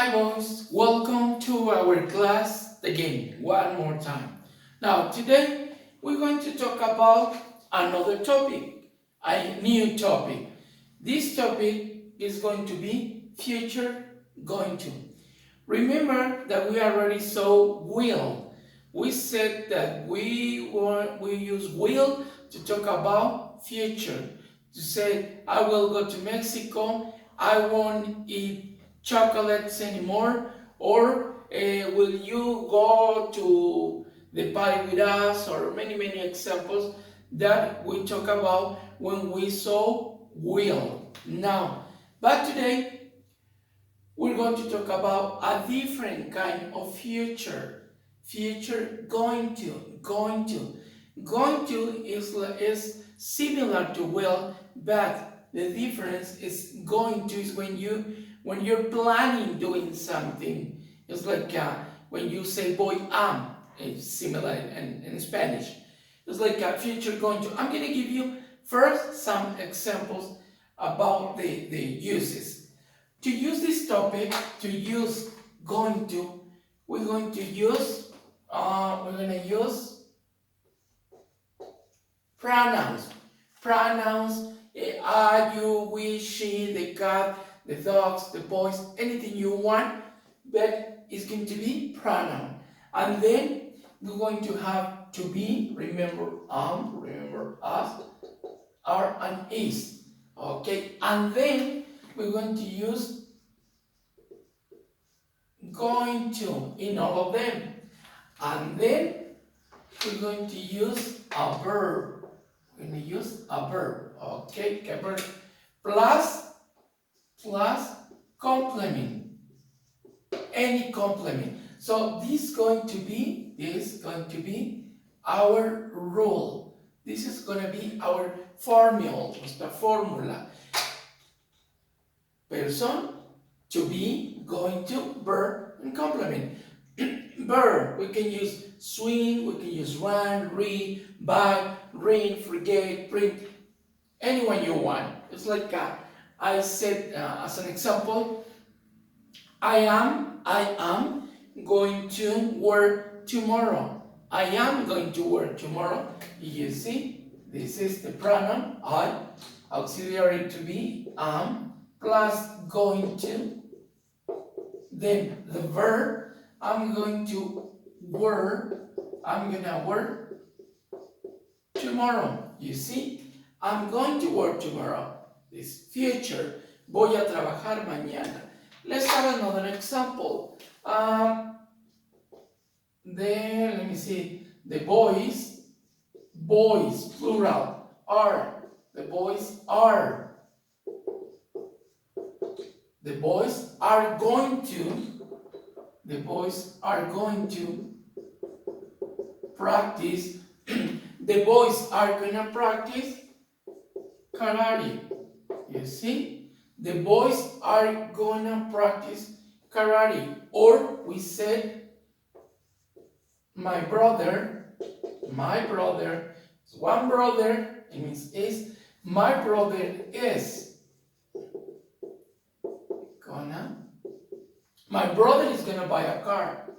Hi boys, welcome to our class again, one more time. Now today we're going to talk about another topic, a new topic. This topic is going to be future going to. Remember that we already saw will. We said that we use will to talk about future. To say, I will go to Mexico, I won't eat chocolates anymore, or will you go to the party with us, or many examples that we talk about when we saw will. Now, but today we're going to talk about a different kind of future. Future going to. Going to is similar to will, but the difference is going to is when you're planning doing something. It's like when you say voy a, it's similar in Spanish. It's like a future going to. I'm going to give you first some examples about the uses. To use this topic, to use going to, we're going to use pronouns. Pronouns, I, you, we, she, the cat, the dogs, the boys, anything you want, but it's going to be pronoun. And then we're going to have to be, remember us, are, and is. Okay, and then we're going to use going to in all of them. And then we're going to use a verb. We're going to use a verb. Okay, a verb plus complement. Any complement. So this is going to be our rule. This is going to be our formula. Nuestra fórmula. Person, to be, going to, verb, and complement. Verb, we can use swim, we can use run, read, buy, read, forget, print, anyone you want. It's like I said as an example, I am going to work tomorrow. I am going to work tomorrow. You see, this is the pronoun I, auxiliary to be, am, plus going to. Then the verb, I'm going to work, I'm gonna work tomorrow. You see, I'm going to work tomorrow. This future, voy a trabajar mañana. Let's have another example. Then, let me see, the boys, plural, are. The boys are. The boys are going to practice. The boys are gonna practice karate. You see? The boys are gonna practice karate. Or we said, my brother, one brother, it means is, my brother is my brother is gonna buy a car.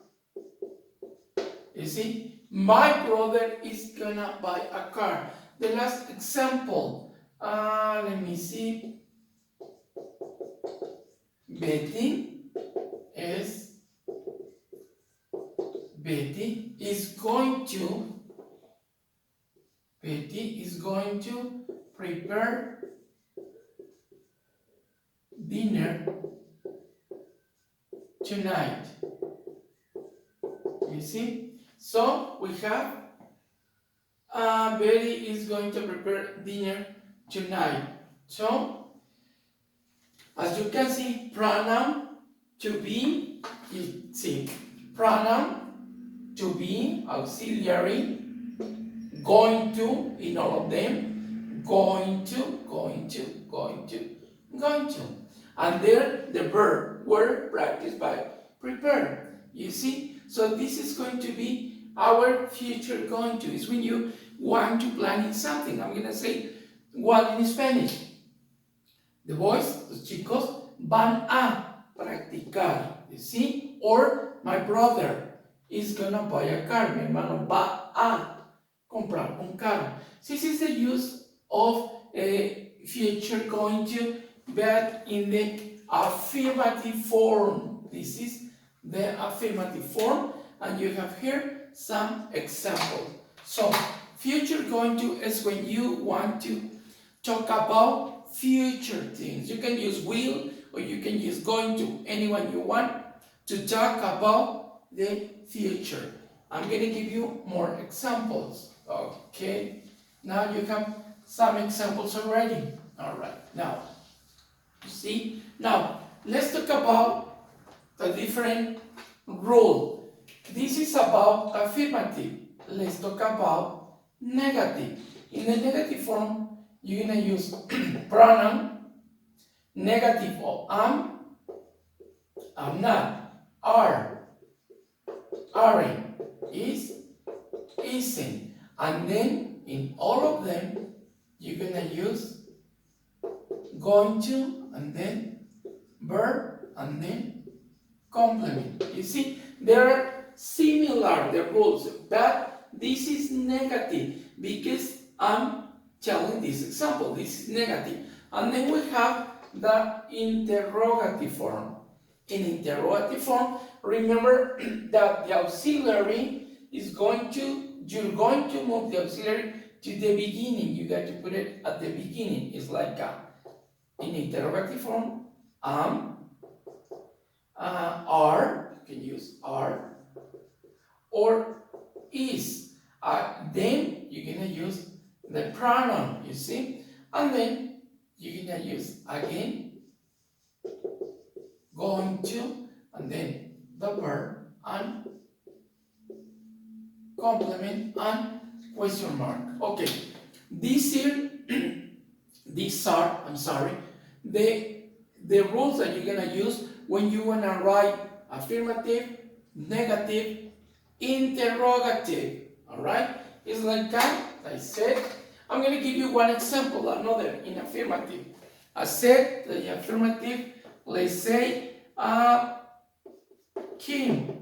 You see, my brother is gonna buy a car. The last example, let me see. Betty is going to prepare dinner tonight. You see? So we have Betty is going to prepare dinner tonight. So as you can see, pronoun to be, you see, pronoun to be, auxiliary, going to in all of them, going to. And there the verb were practiced by prepare. You see? So this is going to be our future going to. Is when you want to plan in something. I'm going to say what in Spanish. The boys, los chicos, van a practicar. You see? Or my brother is gonna buy a car. Mi hermano va a comprar un carro. This is the use of future going to, but in the affirmative form. This is the affirmative form, and you have here some examples. So, future going to is when you want to talk about future things. You can use will, or you can use going to, anyone you want to talk about the future. I'm going to give you more examples. Okay, now you have some examples already. All right, now, you see? Now, let's talk about the different rule. This is about affirmative. Let's talk about negative. In the negative form, you're going to use pronoun, negative of I'm not, are, aren't, is, isn't. And then in all of them, you're going to use going to, and then verb, and then complement. You see, they're similar, the rules, but this is negative because I'm telling this example. This is negative. And then we have the interrogative form. In interrogative form, remember that the auxiliary is going to, you're going to move the auxiliary to the beginning. You got to put it at the beginning. It's like in interrogative form, are, you can use are, or is. Then you're going to use the pronoun, you see? And then you're going to use again, going to, and then the verb, and complement, and question mark. Okay, these are, the rules that you're going to use when you want to write affirmative, negative, interrogative. All right? It's like that, I said. I'm going to give you one example, another in affirmative. I said the affirmative, let's say, Kim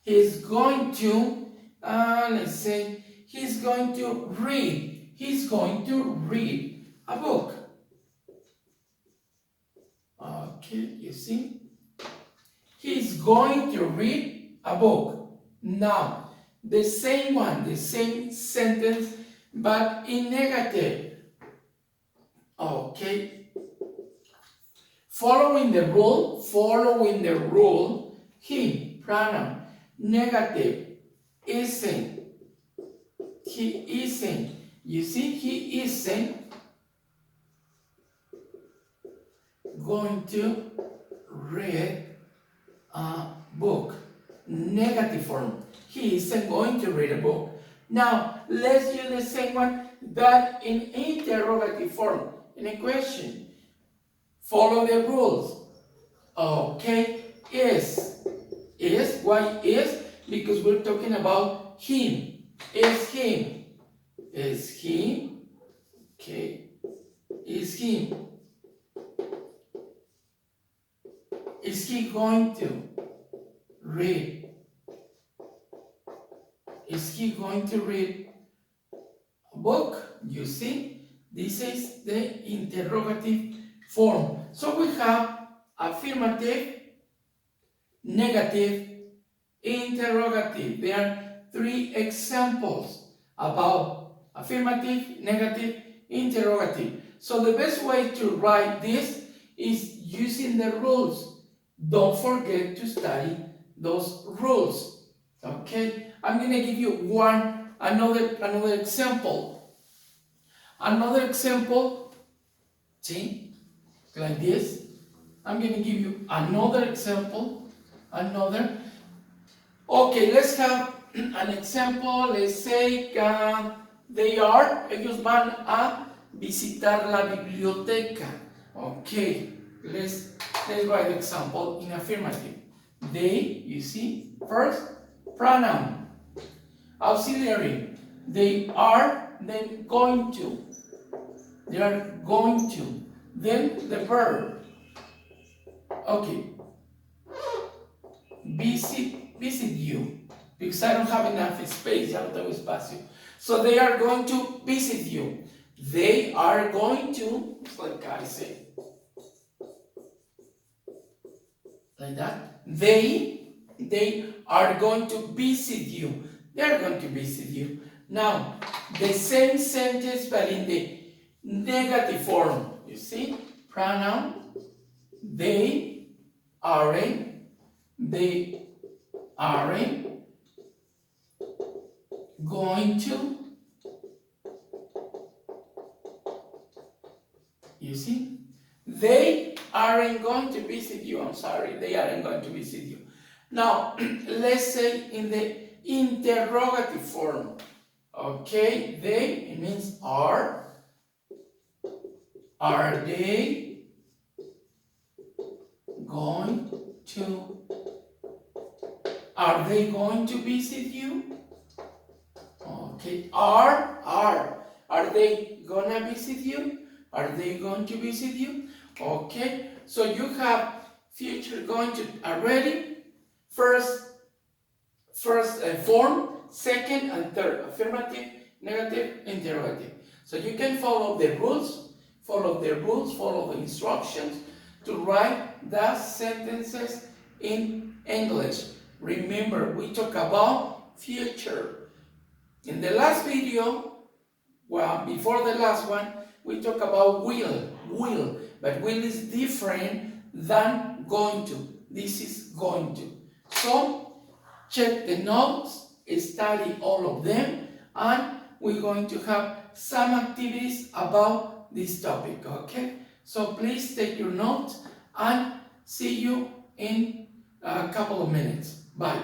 he's going to, let's say, he's going to read a book. Okay, you see? He's going to read a book. Now, the same one, the same sentence, but in negative. Okay. Following the rule, he, pronoun, negative, isn't, he isn't. You see, he isn't going to read a book. Negative form. He isn't going to read a book. Now, let's use the same one, but in interrogative form, in a question. Follow the rules. Okay, is. Why is? Because we're talking about him. Is him. Is he? Okay. Is he? Is he going to read? Is he going to read a book? You see, this is the interrogative form. So we have affirmative, negative, interrogative. There are three examples about affirmative, negative, interrogative. So the best way to write this is using the rules. Don't forget to study those rules. Okay, I'm going to give you another example. Another example, see, like this. I'm going to give you another example, Okay, let's have an example. Let's say ellos van a visitar la biblioteca. Okay, let's write the example in affirmative. They, you see, first, pronoun, auxiliary. They are, then going to. They are going to. Then the verb, Okay. Visit you. Because I don't have enough space, ya no tengo espacio. So they are going to visit you. They are going to, it's like I say, like that. They are going to visit you. They are going to visit you. Now, the same sentence but in the negative form. You see? Pronoun. They aren't going to. You see? They aren't going to visit you. I'm sorry, they aren't going to visit you. Now, let's say in the interrogative form. Okay, they, it means are. Are they going to? Are they going to visit you? Okay, are they gonna visit you? Are they going to visit you? Okay, so you have future going to already. First form, second and third, affirmative, negative, interrogative. So you can follow the rules, follow the instructions to write the sentences in English. Remember, we talk about future. In the last video, well, before the last one, we talk about will, but will is different than going to. This is going to. So, check the notes, study all of them, and we're going to have some activities about this topic, okay? So please take your notes and see you in a couple of minutes. Bye.